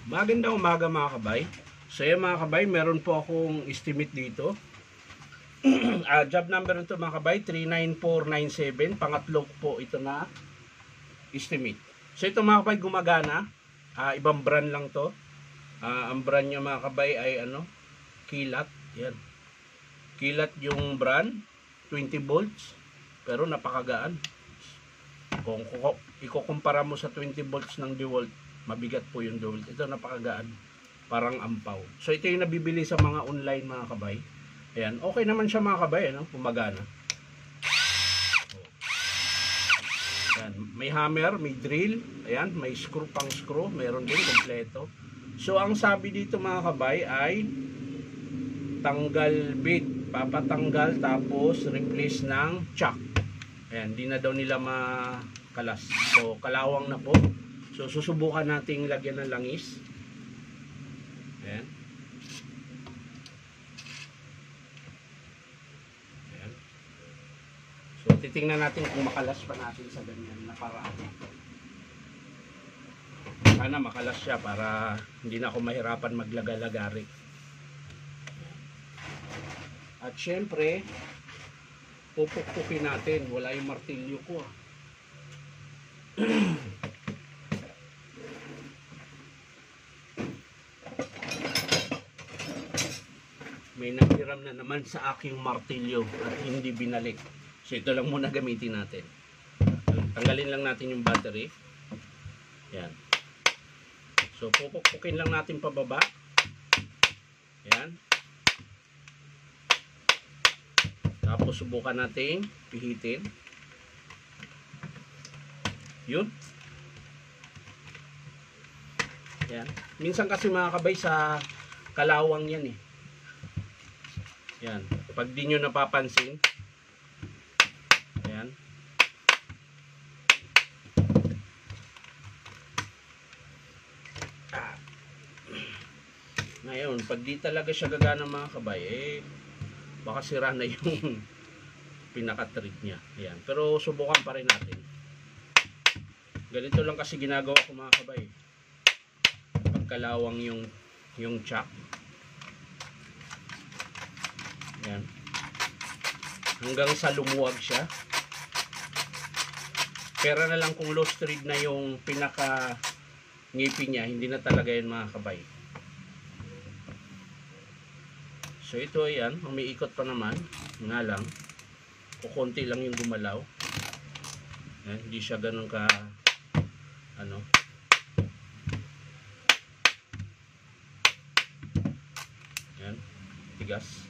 Magandang umaga mga kabay. So yan mga kabay, meron po akong estimate dito. Job number nito mga kabay, 39497. Pangatlo po ito na estimate. So ito mga kabay, gumagana. Ibang brand lang to. Ang brand niya mga kabay ay Kilat. Yan. Kilat yung brand, 20 volts. Pero napakagaan. Kung ikukumpara mo sa 20 volts ng DeWalt, mabigat po yung DeWalt. Ito napakagaan, parang ampaw. So ito yung nabibili sa mga online mga kabay. Ayan, okay naman siya mga kabay, gumagana. Ayan, may hammer, may drill, ayan, may screw pang screw, meron din kompleto. So ang sabi dito mga kabay ay tanggal bit, papatanggal tapos replace ng chuck. Ayan, di na daw nila makalas. So kalawang na po. So, susubukan nating lagyan ng langis. Ayan. Ayan. So, titingnan natin kung makalas pa natin sa ganyan na paraan. Sana makalas siya para hindi na ako mahirapan maglaga-lagari. At syempre, pupukpukin natin. Wala yung martilyo ko. May naghiram na naman sa aking martilyo at hindi binalik. So ito lang muna gamitin natin. Tanggalin lang natin yung battery. Yan. So pupukpukin lang natin pababa. Yan. Tapos subukan natin pihitin. Yun. Yan. Minsan kasi mga kabay sa kalawang yan eh. Yan. Pag di nyo napapansin. Ayan. Ngayon, pag di talaga siya gagana mga kabay, baka sira na yung pinaka-treat niya. Ayan. Pero subukan pa rin natin. Ganito lang kasi ginagawa ko mga kabay. Pagkalawang yung chuck. Yan. Hanggang sa lumuwag siya. Pera na lang kung low thread na yung pinaka ngipin niya, hindi na talaga yan mga kabay. So ito yan, umiikot pa naman. Nga lang, kukunti lang yung gumalaw. Yan, hindi siya ganun ka yan, tigas.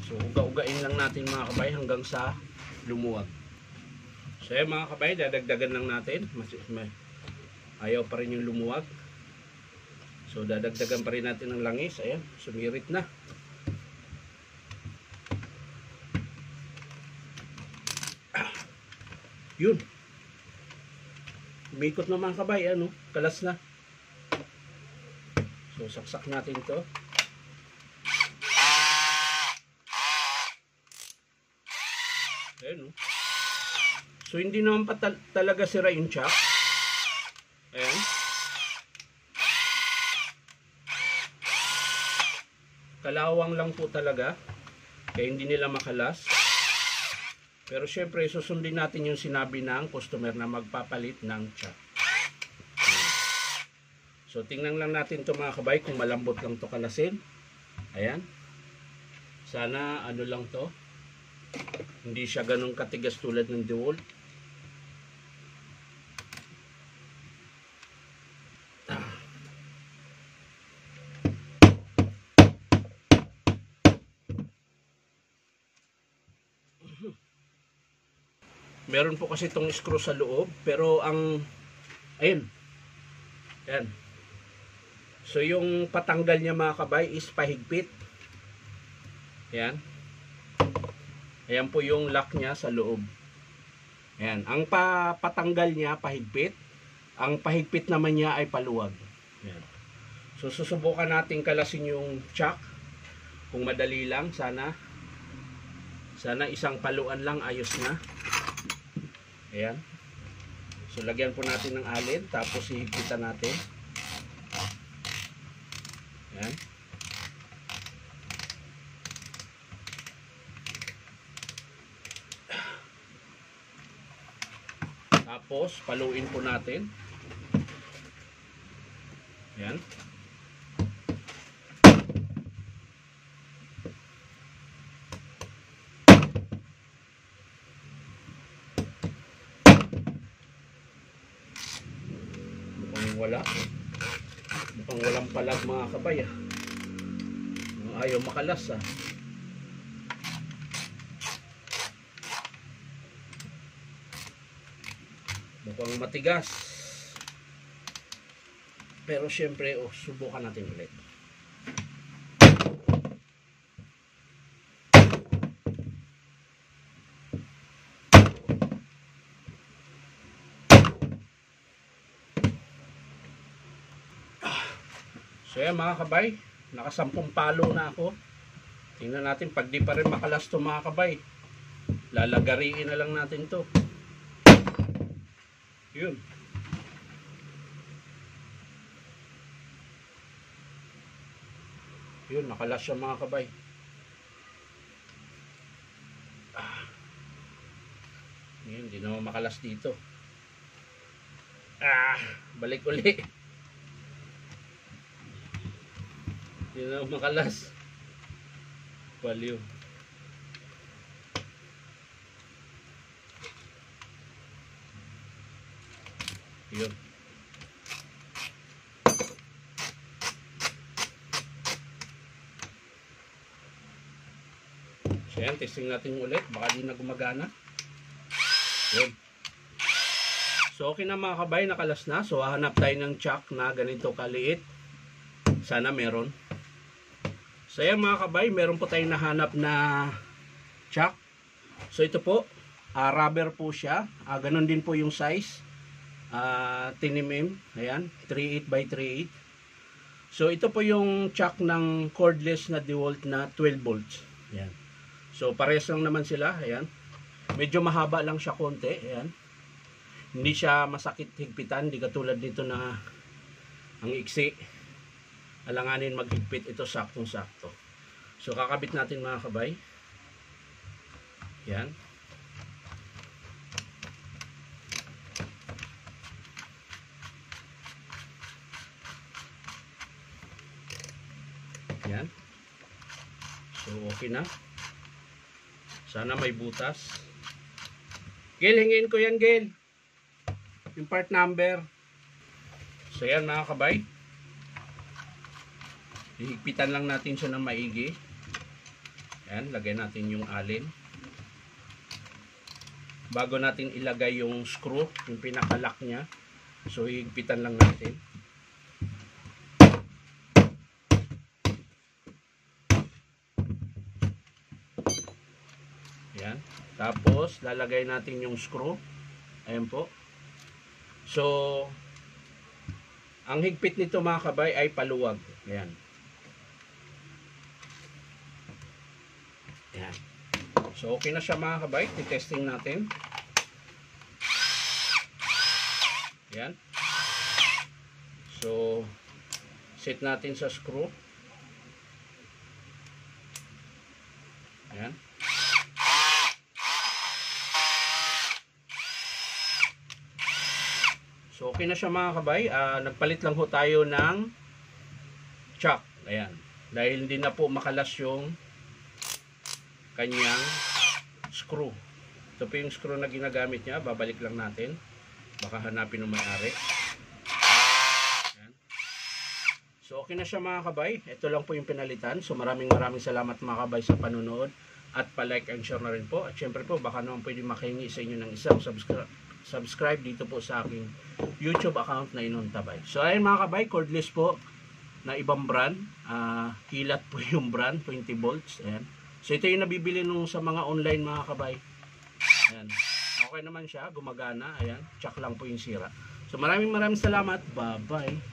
So uga-ugain lang natin mga kabay hanggang sa lumuwag. So yan mga kabay, dadagdagan lang natin. Ayaw pa rin yung lumuwag. So dadagdagan pa rin natin ng langis. Ayan, sumirit na. Yun. Umikot na mga kabay, kalas na. So, saksak natin ito. Ayan, So, hindi naman pa talaga sira yung chuck. Ayan. Kalawang lang po talaga. Kaya hindi nila makalas. Pero syempre, susundin natin yung sinabi ng customer na magpapalit ng chuck. So, tingnan lang natin ito mga kabay kung malambot lang ito kalasin. Ayan. Sana lang to. Hindi siya ganun katigas tulad ng DeWalt. Meron po kasi itong screw sa loob. Pero ayun. Ayan. So yung patanggal niya mga kabay is pahigpit. Ayan. Ayan po yung lock niya sa loob. Ayan. Ang patanggal niya pahigpit. Ang pahigpit naman niya ay paluwag. Ayan. So susubukan natin kalasin yung chuck. Kung madali lang, sana isang paluan lang ayos na. Ayan. So lagyan po natin ng alin, tapos hihigpitan natin. Ayan. Tapos paluin po natin. Ayan. Mukhang walang palag mga kabay ah. Ayaw makalas ah. Mukhang matigas. Pero syempre subukan natin ulit. So yan mga kabay, nakasampung palo na ako. Tingnan natin, pag di pa rin makalas to mga kabay, lalagariin na lang natin to. Yun. Yun, nakalas siya mga kabay. Yun, hindi naman makalas dito. Balik uli. Hindi na makalas. Value. Yun. So yan, testing natin ulit. Baka di na gumagana. Yun. So okay na mga kabay, nakalas na. So hahanap tayo ng chuck na ganito kaliit. Sana meron. So yan mga kabay, meron po tayong nahanap na chuck. So ito po, rubber po siya. Ganon din po yung size. 10 mm. Ayan, 3/8 by 3/8. So ito po yung chuck ng cordless na DeWalt na 12 volts. Ayan. So parehas lang naman sila. Ayan. Medyo mahaba lang siya konti. Ayan. Hindi siya masakit higpitan. Hindi katulad dito na ang iksi. Alanganin maghigpit, ito saktong-sakto. So kakabit natin mga kabay. Yan. Yan. So okay na. Sana may butas. Gil, hingin ko yan, Gil. Yung part number. So yan mga kabay. Hihigpitan lang natin siya ng maigi. Yan, lagay natin yung alin. Bago natin ilagay yung screw, yung pinakalock niya. So hihigpitan lang natin. Yan. Tapos lalagay natin yung screw. Ayan po. So ang higpit nito mga kabay ay paluwag. Ayan. Yan. So okay na siya mga kabay. I-testing natin. Yan. So set natin sa screw. Yan. So okay na siya mga kabay. Nagpalit lang ho tayo ng chuck. Ayan. Dahil hindi na po makalas yung kanyang screw. Ito po yung screw na ginagamit niya. Babalik lang natin. Baka hanapin ng may-ari. So okay na siya mga kabay. Ito lang po yung pinalitan. So maraming salamat mga kabay sa panonood. At pa-like and share na rin po. At syempre po baka naman pwede makahingi sa inyo ng isang subscribe dito po sa aking YouTube account na Inontabay. So ayun mga kabay, cordless po na ibang brand. Kilat po yung brand, 20 volts. Ayan. So ito yung nabibili nung sa mga online mga kabay. Ayan. Okay naman siya, gumagana. Ayan, check lang po yung sira. So maraming salamat. Bye-bye.